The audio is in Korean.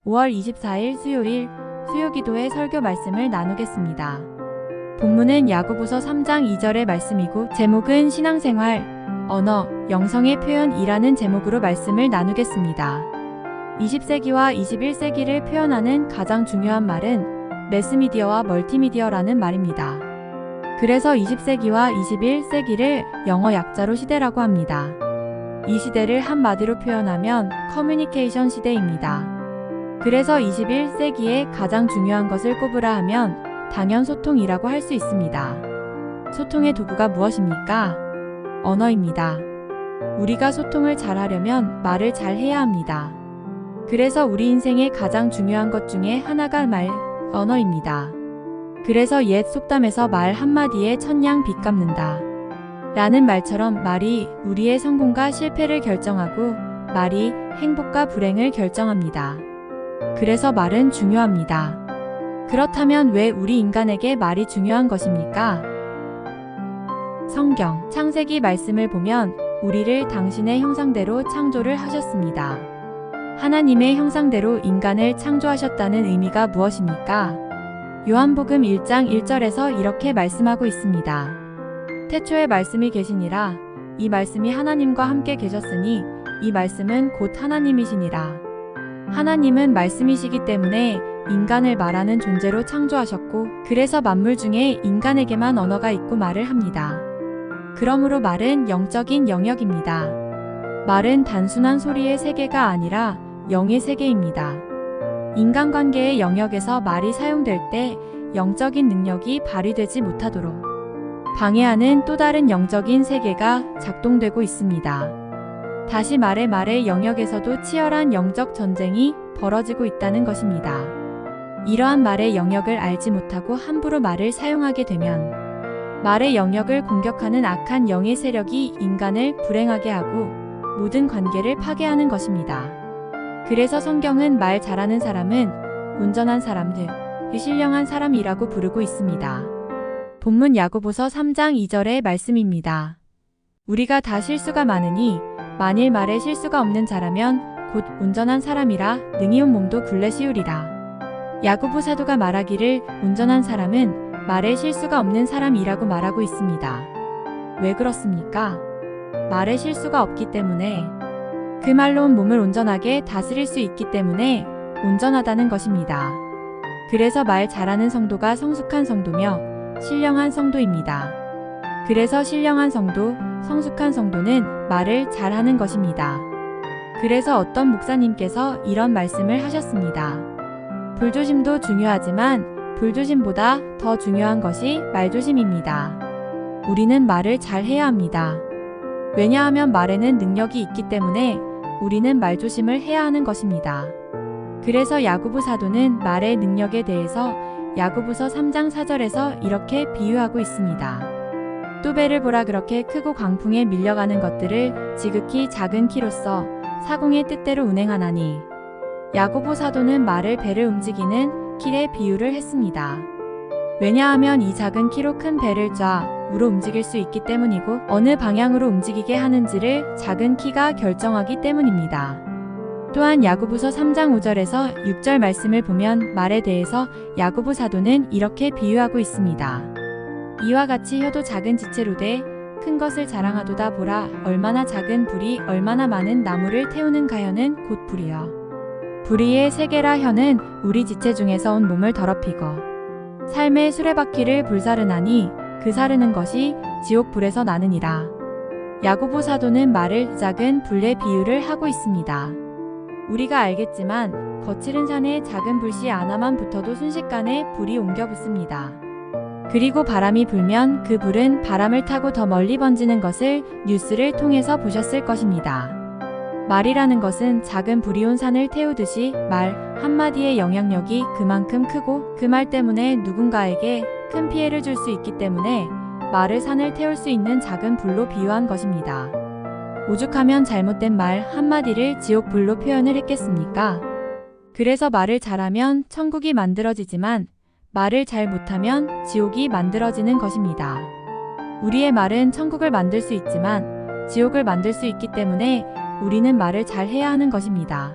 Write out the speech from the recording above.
5월 24일 수요일 수요기도의 설교 말씀을 나누겠습니다. 본문은 야고보서 3장 2절의 말씀이고 제목은 신앙생활, 언어, 영성의 표현이라는 제목으로 말씀을 나누겠습니다. 20세기와 21세기를 표현하는 가장 중요한 말은 매스미디어와 멀티미디어라는 말입니다. 그래서 20세기와 21세기를 영어 약자로 시대라고 합니다. 이 시대를 한마디로 표현하면 커뮤니케이션 시대입니다. 그래서 21세기에 가장 중요한 것을 꼽으라 하면 당연 소통이라고 할 수 있습니다. 소통의 도구가 무엇입니까? 언어입니다. 우리가 소통을 잘하려면 말을 잘 해야 합니다. 그래서 우리 인생의 가장 중요한 것 중에 하나가 언어입니다. 그래서 옛 속담에서 말 한마디에 천냥 빚 갚는다 라는 말처럼 말이 우리의 성공과 실패를 결정하고 말이 행복과 불행을 결정합니다. 그래서 말은 중요합니다. 그렇다면 왜 우리 인간에게 말이 중요한 것입니까? 성경 창세기 말씀을 보면 우리를 당신의 형상대로 창조를 하셨습니다. 하나님의 형상대로 인간을 창조하셨다는 의미가 무엇입니까? 요한복음 1장 1절에서 이렇게 말씀하고 있습니다. 태초에 말씀이 계시니라. 이 말씀이 하나님과 함께 계셨으니 이 말씀은 곧 하나님이시니라. 하나님은 말씀이시기 때문에 인간을 말하는 존재로 창조하셨고 그래서 만물 중에 인간에게만 언어가 있고 말을 합니다. 그러므로 말은 영적인 영역입니다. 말은 단순한 소리의 세계가 아니라 영의 세계입니다. 인간관계의 영역에서 말이 사용될 때 영적인 능력이 발휘되지 못하도록 방해하는 또 다른 영적인 세계가 작동되고 있습니다. 다시 말의 영역에서도 치열한 영적 전쟁이 벌어지고 있다는 것입니다. 이러한 말의 영역을 알지 못하고 함부로 말을 사용하게 되면 말의 영역을 공격하는 악한 영의 세력이 인간을 불행하게 하고 모든 관계를 파괴하는 것입니다. 그래서 성경은 말 잘하는 사람은 온전한 사람들, 신령한 사람이라고 부르고 있습니다. 본문 야고보서 3장 2절의 말씀입니다. 우리가 다 실수가 많으니 만일 말에 실수가 없는 자라면 곧 온전한 사람이라 능히 온 몸도 굴레 씌우리라. 야고보 사도가 말하기를 온전한 사람은 말에 실수가 없는 사람이라고 말하고 있습니다. 왜 그렇습니까? 말에 실수가 없기 때문에 그 말로 온 몸을 온전하게 다스릴 수 있기 때문에 온전하다는 것입니다. 그래서 말 잘하는 성도가 성숙한 성도며 신령한 성도입니다. 그래서 신령한 성도, 성숙한 성도는 말을 잘하는 것입니다. 그래서 어떤 목사님께서 이런 말씀을 하셨습니다. 불조심도 중요하지만 불조심보다 더 중요한 것이 말조심입니다. 우리는 말을 잘 해야 합니다. 왜냐하면 말에는 능력이 있기 때문에 우리는 말조심을 해야 하는 것입니다. 그래서 야고보 사도는 말의 능력에 대해서 야고보서 3장 4절에서 이렇게 비유하고 있습니다. 또 배를 보라 그렇게 크고 광풍에 밀려가는 것들을 지극히 작은 키로써 사공의 뜻대로 운행하나니. 야고보 사도는 말을 배를 움직이는 키의 비유를 했습니다. 왜냐하면 이 작은 키로 큰 배를 좌우로 움직일 수 있기 때문이고 어느 방향으로 움직이게 하는지를 작은 키가 결정하기 때문입니다. 또한 야고보서 3장 5절에서 6절 말씀을 보면 말에 대해서 야고보 사도는 이렇게 비유하고 있습니다. 이와 같이 혀도 작은 지체로되 큰 것을 자랑하도다 보라 얼마나 작은 불이 얼마나 많은 나무를 태우는가. 혀는 곧 불이여 불의의 세계라. 혀는 우리 지체 중에서 온 몸을 더럽히고 삶의 수레바퀴를 불사르나니 그 사르는 것이 지옥 불에서 나느니라. 야고보 사도는 말을 작은 불의 비유를 하고 있습니다. 우리가 알겠지만 거칠은 산에 작은 불씨 하나만 붙어도 순식간에 불이 옮겨 붙습니다. 그리고 바람이 불면 그 불은 바람을 타고 더 멀리 번지는 것을 뉴스를 통해서 보셨을 것입니다. 말이라는 것은 작은 불이 온 산을 태우듯이 말 한마디의 영향력이 그만큼 크고 그 말 때문에 누군가에게 큰 피해를 줄 수 있기 때문에 말을 산을 태울 수 있는 작은 불로 비유한 것입니다. 오죽하면 잘못된 말 한마디를 지옥불로 표현을 했겠습니까? 그래서 말을 잘하면 천국이 만들어지지만 말을 잘 못하면 지옥이 만들어지는 것입니다. 우리의 말은 천국을 만들 수 있지만 지옥을 만들 수 있기 때문에 우리는 말을 잘 해야 하는 것입니다.